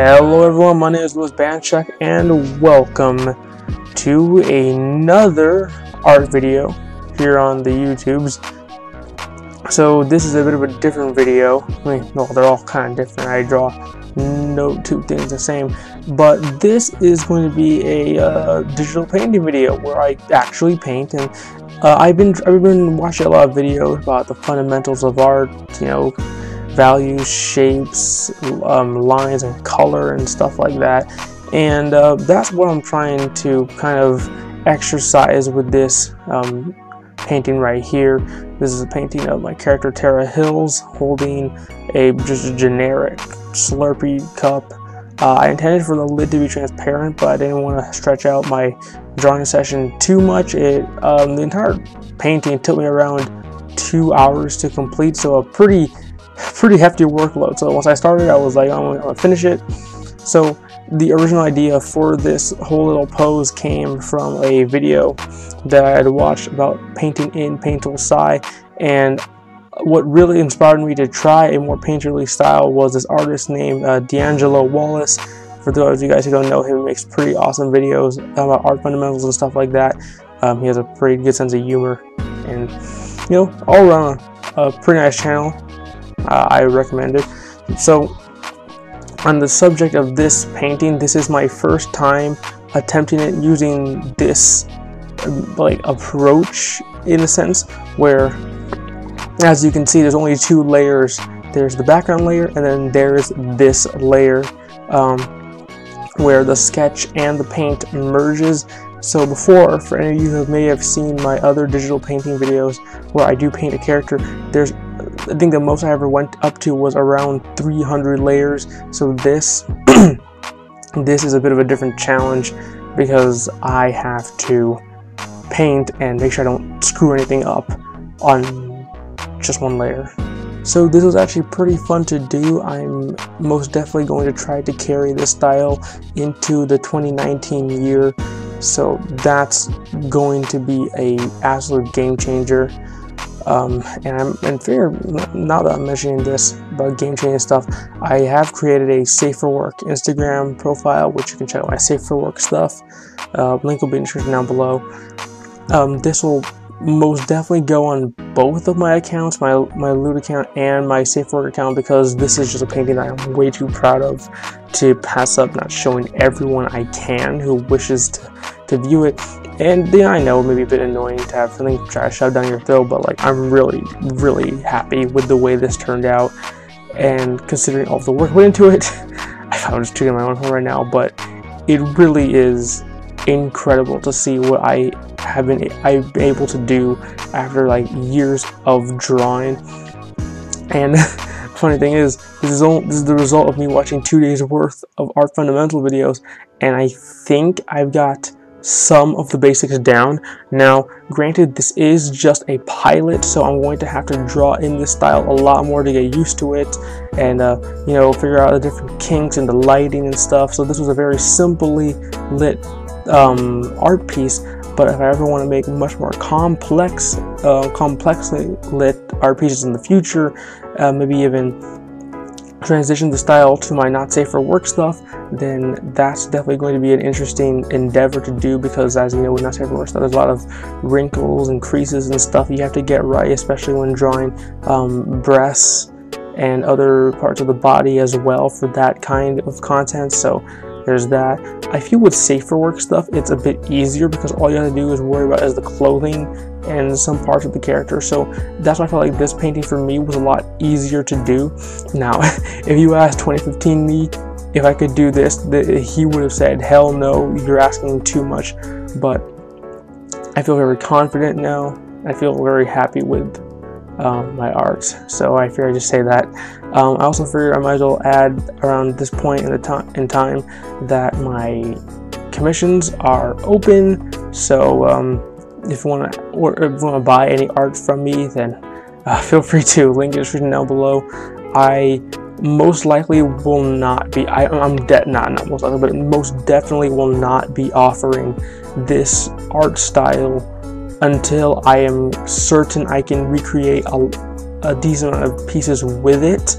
Hello everyone, my name is Banachek and welcome to another art video here on the YouTubes. So this is a bit of a different video. I mean, well, they're all kind of different. I draw no two things the same, but this is going to be a digital painting video where I actually paint. And I've been watching a lot of videos about the fundamentals of art, you know, values, shapes, lines and color and stuff like that, and that's what I'm trying to kind of exercise with this painting right here. This is a painting of my character Tara Hills holding just a generic Slurpee cup. I intended for the lid to be transparent, but I didn't want to stretch out my drawing session too much. The entire painting took me around 2 hours to complete, so a pretty hefty workload. So once I started, I was like, I'm gonna finish it. So the original idea for this whole little pose came from a video that I had watched about painting in Painterly Psy, and what really inspired me to try a more painterly style was this artist named D'Angelo Wallace. For those of you guys who don't know him, he makes pretty awesome videos about art fundamentals and stuff like that. He has a pretty good sense of humor, and you know, all around a pretty nice channel. I recommend it. So on the subject of this painting, this is my first time attempting it using this like approach, in a sense, where as you can see there's only two layers. There's the background layer and then there's this layer where the sketch and the paint merges. So before, for any of you who may have seen my other digital painting videos where I do paint a character, I think the most I ever went up to was around 300 layers. So this this is a bit of a different challenge because I have to paint and make sure I don't screw anything up on just one layer. So this was actually pretty fun to do. I'm most definitely going to try to carry this style into the 2019 year. So that's going to be a absolute game changer. And figure, now that I'm mentioning this about game changing stuff, I have created a Safe for Work Instagram profile, which you can check out my Safe for Work stuff. Link will be in the description down below. This will most definitely go on both of my accounts, my Loot account and my Safe for Work account, because this is just a painting that I'm way too proud of to pass up not showing everyone I can who wishes to view it. And then I know it may be a bit annoying to have something try to shove down your throat, but like, I'm really happy with the way this turned out, and considering all the work put into it. I'm just tooting my own horn right now, but it really is incredible to see what I've been able to do after like years of drawing. And funny thing is, this is the result of me watching 2 days worth of art fundamental videos, and I think I've got some of the basics down. Now granted, this is just a pilot, so I'm going to have to draw in this style a lot more to get used to it, and you know, figure out the different kinks and the lighting and stuff. So this was a very simply lit art piece, but if I ever want to make much more complexly lit art pieces in the future, maybe even transition the style to my not safe for work stuff, then that's definitely going to be an interesting endeavor to do, because as you know, with not safe for work stuff, there's a lot of wrinkles and creases and stuff you have to get right, especially when drawing breasts and other parts of the body as well for that kind of content. So there's that. I feel with safe for work stuff, it's a bit easier because all you have to do is worry about is the clothing and some parts of the character. So that's why I felt like this painting for me was a lot easier to do. Now, if you asked 2015 me if I could do this, he would have said, hell no, you're asking too much. But I feel very confident now. I feel very happy with my art, so I figured I'd just say that. I also figured I might as well add around this point in time that my commissions are open. So if you want to buy any art from me, then feel free to. Link in the description down below. I most likely will not be. Not most likely, but most definitely will not be offering this art style until I am certain I can recreate a decent amount of pieces with it,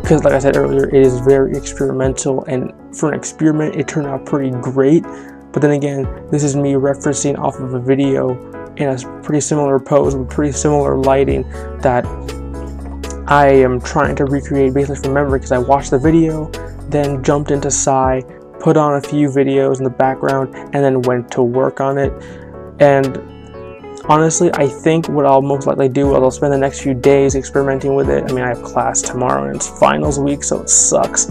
because like I said earlier, it is very experimental and for an experiment, it turned out pretty great. But then again, this is me referencing off of a video in a pretty similar pose with pretty similar lighting that I am trying to recreate basically from memory, because I watched the video, then jumped into Psy, put on a few videos in the background, and then went to work on it. And honestly, I think what I'll most likely do is I'll spend the next few days experimenting with it. I mean, I have class tomorrow and it's finals week, so it sucks.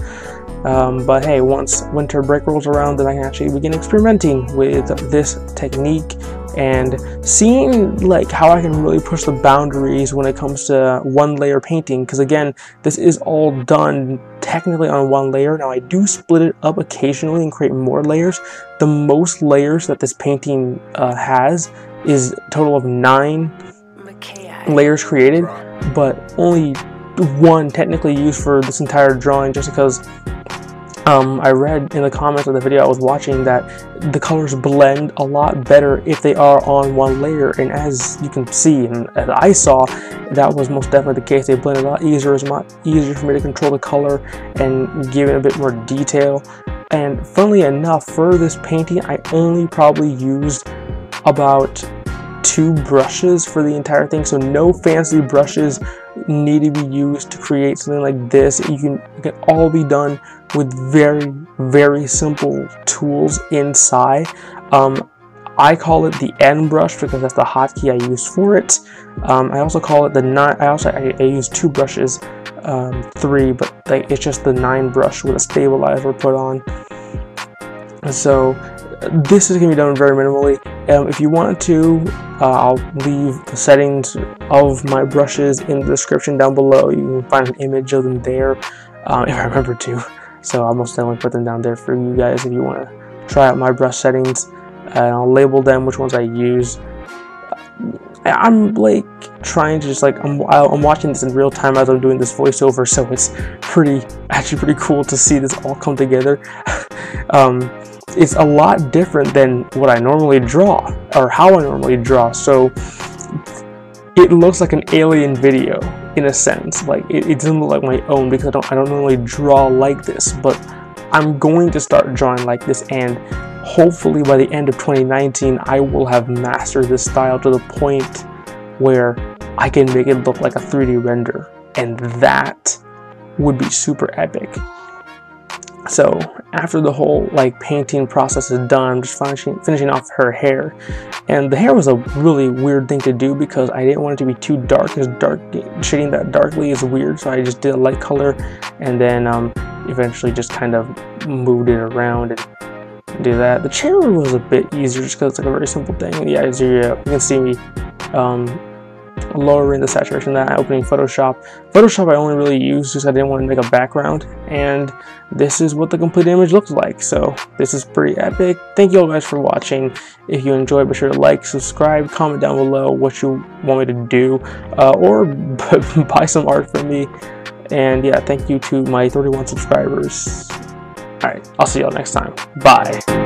But hey, once winter break rolls around, then I can actually begin experimenting with this technique and seeing like how I can really push the boundaries when it comes to one layer painting. Because again, this is all done technically on one layer. Now I do split it up occasionally and create more layers. The most layers that this painting has is a total of 9 layers created, but only 1 technically used for this entire drawing, just because I read in the comments of the video I was watching that the colors blend a lot better if they are on one layer, and as you can see and as I saw, that was most definitely the case. They blend a lot easier. It's a lot easier for me to control the color and give it a bit more detail. And funnily enough, for this painting I only probably used about 2 brushes for the entire thing, so no fancy brushes need to be used to create something like this. It can all be done with very, very simple tools inside. I call it the N brush because that's the hotkey I use for it. I also call it the 9. I use 2 brushes, 3, but it's just the 9 brush with a stabilizer put on. So this is going to be done very minimally. If you want to, I'll leave the settings of my brushes in the description down below. You can find an image of them there if I remember to. So I'll most definitely put them down there for you guys if you want to try out my brush settings. And I'll label them, which ones I use. I'm like trying to just like, I'm watching this in real time as I'm doing this voiceover, so it's actually pretty cool to see this all come together. It's a lot different than what I normally draw, or how I normally draw, so it looks like an alien video in a sense. Like it doesn't look like my own because I don't normally draw like this, but I'm going to start drawing like this, and hopefully by the end of 2019 I will have mastered this style to the point where I can make it look like a 3D render, and that would be super epic. So after the whole like painting process is done, I'm just finishing off her hair, and the hair was a really weird thing to do because I didn't want it to be too dark, because shading that darkly is weird, so I just did a light color and then eventually just kind of moved it around and do that. The chair was a bit easier just because it's like a very simple thing. Yeah, you can see me lowering the saturation of that, opening Photoshop. I only really used because I didn't want to make a background, and this is what the complete image looks like. So this is pretty epic. Thank you all guys for watching. If you enjoyed, be sure to like, subscribe, comment down below what you want me to do, or buy some art from me. And yeah, thank you to my 31 subscribers. Alright, I'll see y'all next time. Bye.